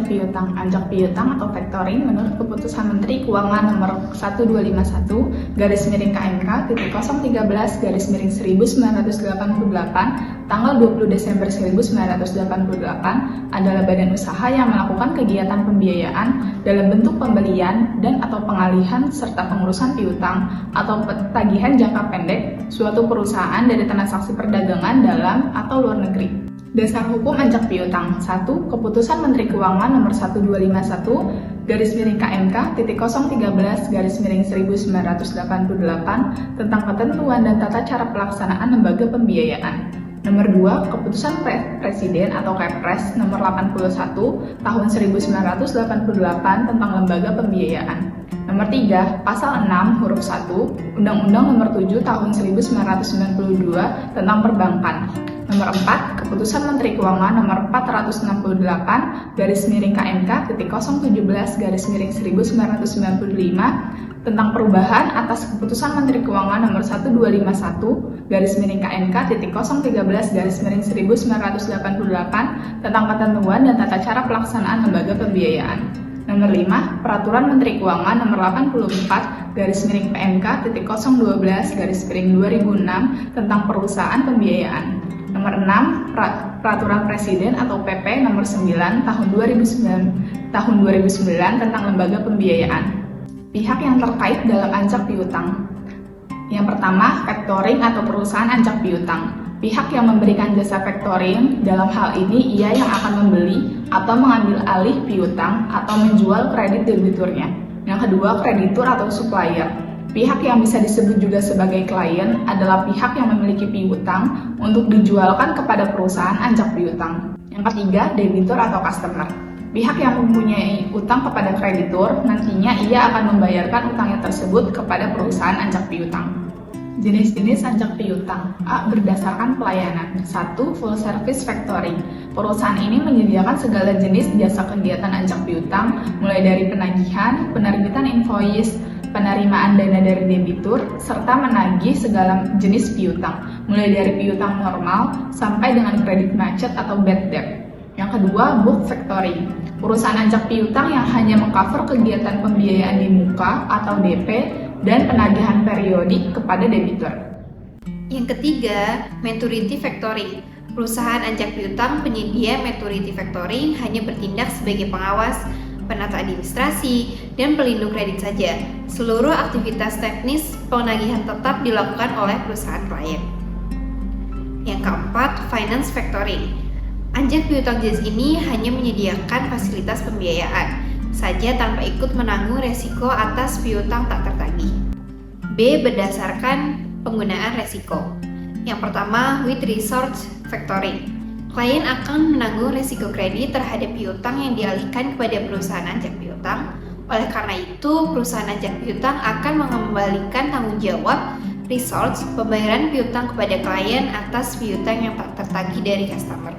piutang. Anjak piutang atau factoring menurut Keputusan Menteri Keuangan Nomor 1251 /KMK 013-1988 tanggal 20 Desember 1988 adalah badan usaha yang melakukan kegiatan pembiayaan dalam bentuk pembelian dan atau pengalihan serta pengurusan piutang atau tagihan jangka pendek suatu perusahaan dari transaksi perdagangan dalam atau luar negeri. Dasar hukum anjak piutang. 1. Keputusan Menteri Keuangan Nomor 1251 /KMK 013-1988 tentang ketentuan dan tata cara pelaksanaan lembaga pembiayaan. Nomor 2. Keputusan Presiden atau Kepres Nomor 81 Tahun 1988 tentang lembaga pembiayaan. Nomor 3. Pasal 6 huruf 1 Undang-Undang Nomor 7 Tahun 1992 tentang perbankan. Nomor 4. Keputusan Menteri Keuangan Nomor 468 /KMK 017-1995 tentang perubahan atas Keputusan Menteri Keuangan Nomor 1251 /KMK 013-1988 tentang ketentuan dan tata cara pelaksanaan lembaga pembiayaan. Nomor 5. Peraturan Menteri Keuangan Nomor 84 /PMK 012-2006 tentang perusahaan pembiayaan. Nomor 6. Peraturan Presiden atau PP Nomor 9 Tahun 2009 tentang lembaga pembiayaan. Pihak yang terkait dalam anjak piutang. Yang pertama, factoring atau perusahaan anjak piutang. Pihak yang memberikan jasa factoring, dalam hal ini ia yang akan membeli atau mengambil alih piutang atau menjual kredit debiturnya. Yang kedua, kreditur atau supplier. Pihak yang bisa disebut juga sebagai klien adalah pihak yang memiliki piutang untuk dijualkan kepada perusahaan anjak piutang. Yang ketiga, debitur atau customer. Pihak yang mempunyai utang kepada kreditur, nantinya ia akan membayarkan utangnya tersebut kepada perusahaan anjak piutang. Jenis-jenis anjak piutang. A. Berdasarkan pelayanan. 1. Full service factoring. Perusahaan ini menyediakan segala jenis jasa kegiatan anjak piutang, mulai dari penagihan, penerbitan invoice, penerimaan dana dari debitur, serta menagih segala jenis piutang, mulai dari piutang normal sampai dengan kredit macet atau bad debt. Yang kedua, book factoring. Perusahaan anjak piutang yang hanya mengcover kegiatan pembiayaan di muka atau DP dan penagihan periodik kepada debitur. Yang ketiga, maturity factoring. Perusahaan anjak piutang penyedia maturity factoring hanya bertindak sebagai pengawas, penata administrasi, dan pelindung kredit saja. Seluruh aktivitas teknis penagihan tetap dilakukan oleh perusahaan klien. Yang keempat, finance factoring. Anjak piutang jenis ini hanya menyediakan fasilitas pembiayaan saja tanpa ikut menanggung resiko atas piutang tak tertagih. B. Berdasarkan penggunaan resiko. Yang pertama, with resource factoring. Klien akan menanggung risiko kredit terhadap piutang yang dialihkan kepada perusahaan anjak piutang. Oleh karena itu, perusahaan anjak piutang akan mengembalikan tanggung jawab resource pembayaran piutang kepada klien atas piutang yang tak tertagih dari customer.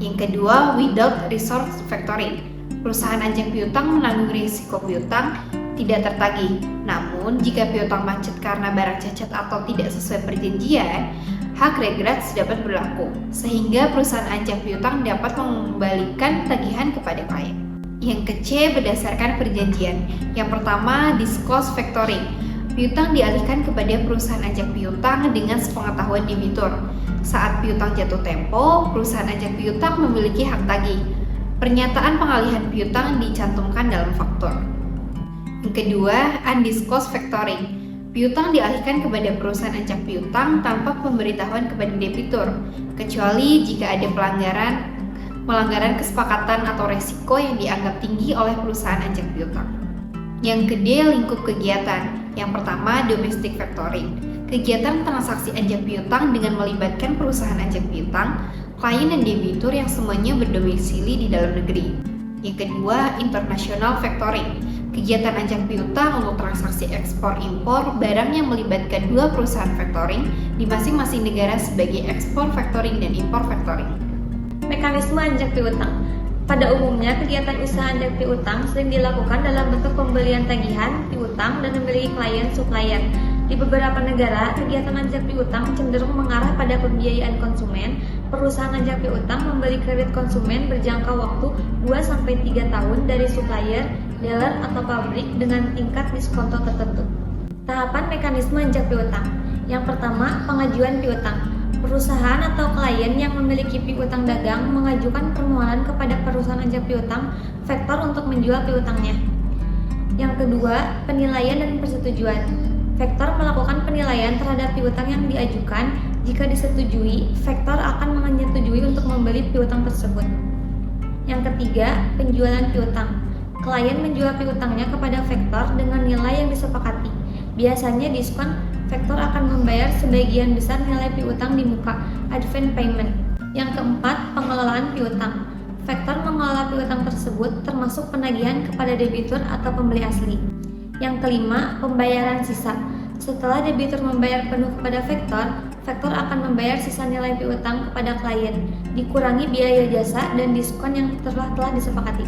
Yang kedua, without resource factoring. Perusahaan anjak piutang menanggung risiko piutang tidak tertagih. Namun, jika piutang macet karena barang cacat atau tidak sesuai perjanjian, hak regrets dapat berlaku, sehingga perusahaan anjak piutang dapat mengembalikan tagihan kepada klien. Yang ke-C, berdasarkan perjanjian. Yang pertama, disclose factoring. Piutang dialihkan kepada perusahaan anjak piutang dengan sepengetahuan debitur. Saat piutang jatuh tempo, perusahaan anjak piutang memiliki hak tagih. Pernyataan pengalihan piutang dicantumkan dalam faktur. Yang kedua, undisclosed factoring. Piutang dialihkan kepada perusahaan anjak piutang tanpa pemberitahuan kepada debitur, kecuali jika ada melanggaran kesepakatan atau resiko yang dianggap tinggi oleh perusahaan anjak piutang. Yang kedua, lingkup kegiatan. Yang pertama, domestic factoring. Kegiatan transaksi anjak piutang dengan melibatkan perusahaan anjak piutang, klien dan debitur yang semuanya berdomisili di dalam negeri. Yang kedua, international factoring. Kegiatan anjak piutang untuk transaksi ekspor-impor barang yang melibatkan dua perusahaan factoring di masing-masing negara sebagai ekspor factoring dan impor factoring. Mekanisme anjak piutang. Pada umumnya, kegiatan usaha anjak piutang sering dilakukan dalam bentuk pembelian tagihan piutang dan memiliki klien supplier. Di beberapa negara, kegiatan ajak piutang cenderung mengarah pada pembiayaan konsumen. Perusahaan ajak piutang memberi kredit konsumen berjangka waktu 2-3 tahun dari supplier, dealer, atau pabrik dengan tingkat diskonto tertentu. Tahapan mekanisme ajak piutang. Yang pertama, pengajuan piutang. Perusahaan atau klien yang memiliki piutang dagang mengajukan permohonan kepada perusahaan ajak piutang faktor untuk menjual piutangnya. Yang kedua, penilaian dan persetujuan. Faktor melakukan penilaian terhadap piutang yang diajukan. Jika disetujui, faktor akan menyetujui untuk membeli piutang tersebut. Yang ketiga, penjualan piutang. Klien menjual piutangnya kepada faktor dengan nilai yang disepakati. Biasanya diskon, faktor akan membayar sebagian besar nilai piutang di muka, advance payment. Yang keempat, pengelolaan piutang. Faktor mengelola piutang tersebut termasuk penagihan kepada debitur atau pembeli asli. Yang kelima, pembayaran sisa. Setelah debitur membayar penuh kepada faktor akan membayar sisa nilai piutang kepada klien, dikurangi biaya jasa dan diskon yang telah disepakati.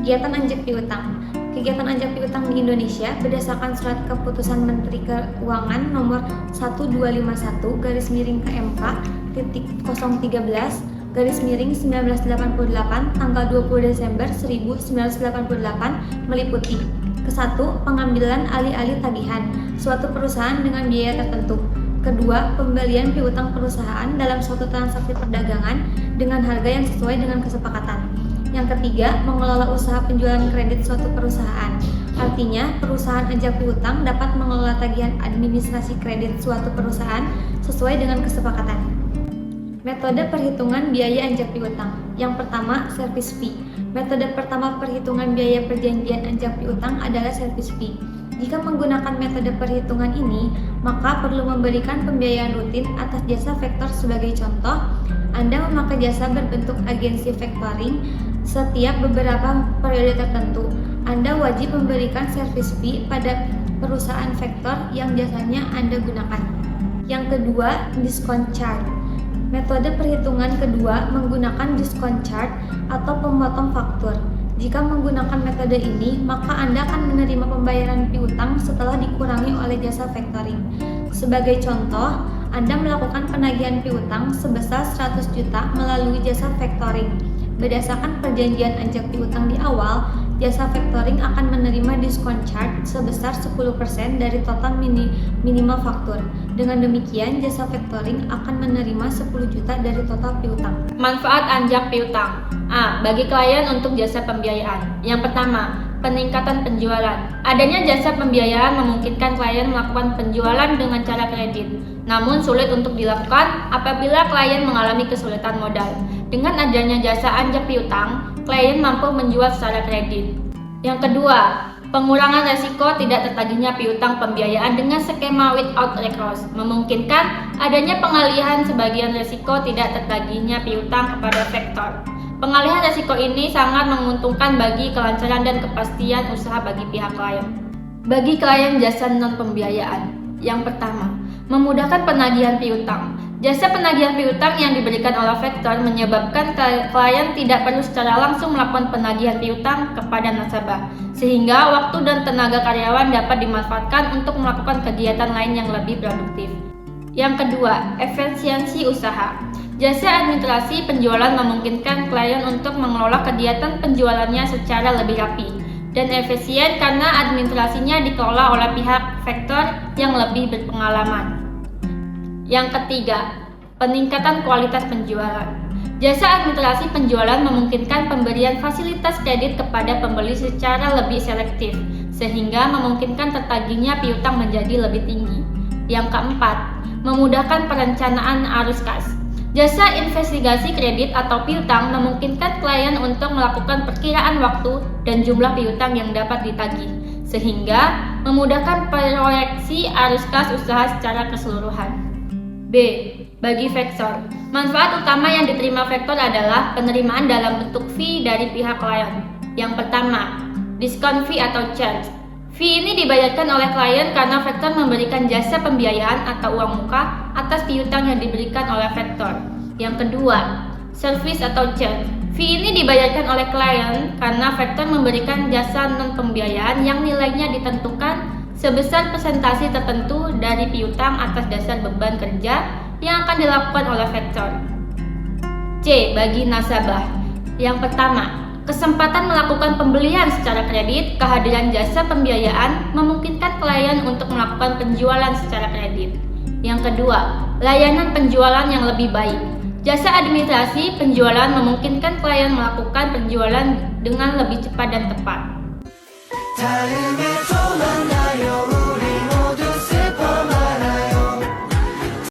Kegiatan anjak piutang. Kegiatan anjak piutang di Indonesia berdasarkan surat keputusan Menteri Keuangan nomor 1251/013/1988 tanggal 20 Desember 1988 meliputi: Ke-1, pengambilan alih-alih tagihan suatu perusahaan dengan biaya tertentu. Kedua, pembelian piutang perusahaan dalam suatu transaksi perdagangan dengan harga yang sesuai dengan kesepakatan. Yang ketiga, mengelola usaha penjualan kredit suatu perusahaan. Artinya, perusahaan ajak piutang dapat mengelola tagihan administrasi kredit suatu perusahaan sesuai dengan kesepakatan. Metode perhitungan biaya anjak piutang. Yang pertama, service fee. Metode pertama perhitungan biaya perjanjian anjak piutang adalah service fee. Jika menggunakan metode perhitungan ini, maka perlu memberikan pembiayaan rutin atas jasa faktor. Sebagai contoh, Anda memakai jasa berbentuk agensi factoring setiap beberapa periode tertentu. Anda wajib memberikan service fee pada perusahaan faktor yang jasanya Anda gunakan. Yang kedua, discount charge. Metode perhitungan kedua menggunakan discount charge atau pemotong faktur. Jika menggunakan metode ini, maka Anda akan menerima pembayaran piutang setelah dikurangi oleh jasa factoring. Sebagai contoh, Anda melakukan penagihan piutang sebesar 100 juta melalui jasa factoring. Berdasarkan perjanjian anjak piutang di awal, jasa factoring akan menerima diskon charge sebesar 10% dari total minimal faktur. Dengan demikian, jasa factoring akan menerima 10 juta dari total piutang. Manfaat anjak piutang. A. Bagi klien untuk jasa pembiayaan. Yang pertama, peningkatan penjualan. Adanya jasa pembiayaan memungkinkan klien melakukan penjualan dengan cara kredit. Namun sulit untuk dilakukan apabila klien mengalami kesulitan modal. Dengan adanya jasa anjak piutang, klien mampu menjual secara kredit. Yang kedua, pengurangan resiko tidak tertagihnya piutang pembiayaan dengan skema without recourse, memungkinkan adanya pengalihan sebagian resiko tidak tertagihnya piutang kepada faktor. Pengalihan resiko ini sangat menguntungkan bagi kelancaran dan kepastian usaha bagi pihak klien. Bagi klien jasa non pembiayaan. Yang pertama, memudahkan penagihan piutang. Jasa penagihan piutang yang diberikan oleh faktor menyebabkan klien tidak perlu secara langsung melakukan penagihan piutang kepada nasabah, sehingga waktu dan tenaga karyawan dapat dimanfaatkan untuk melakukan kegiatan lain yang lebih produktif. Yang kedua, efisiensi usaha. Jasa administrasi penjualan memungkinkan klien untuk mengelola kegiatan penjualannya secara lebih rapi dan efisien karena administrasinya dikelola oleh pihak faktor yang lebih berpengalaman. Yang ketiga, peningkatan kualitas penjualan. Jasa administrasi penjualan memungkinkan pemberian fasilitas kredit kepada pembeli secara lebih selektif, sehingga memungkinkan tertagihnya piutang menjadi lebih tinggi. Yang keempat, memudahkan perencanaan arus kas. Jasa investigasi kredit atau piutang memungkinkan klien untuk melakukan perkiraan waktu dan jumlah piutang yang dapat ditagih, sehingga memudahkan proyeksi arus kas usaha secara keseluruhan. B. Bagi faktor. Manfaat utama yang diterima faktor adalah penerimaan dalam bentuk fee dari pihak klien. Yang pertama, diskon fee atau charge. Fee ini dibayarkan oleh klien karena faktor memberikan jasa pembiayaan atau uang muka atas piutang yang diberikan oleh faktor. Yang kedua, service atau charge. Fee ini dibayarkan oleh klien karena faktor memberikan jasa non pembiayaan yang nilainya ditentukan sebesar persentase tertentu dari piutang atas dasar beban kerja yang akan dilakukan oleh vendor. C. Bagi nasabah. Yang pertama, kesempatan melakukan pembelian secara kredit. Kehadiran jasa pembiayaan memungkinkan klien untuk melakukan penjualan secara kredit. Yang kedua, layanan penjualan yang lebih baik. Jasa administrasi penjualan memungkinkan klien melakukan penjualan dengan lebih cepat dan tepat.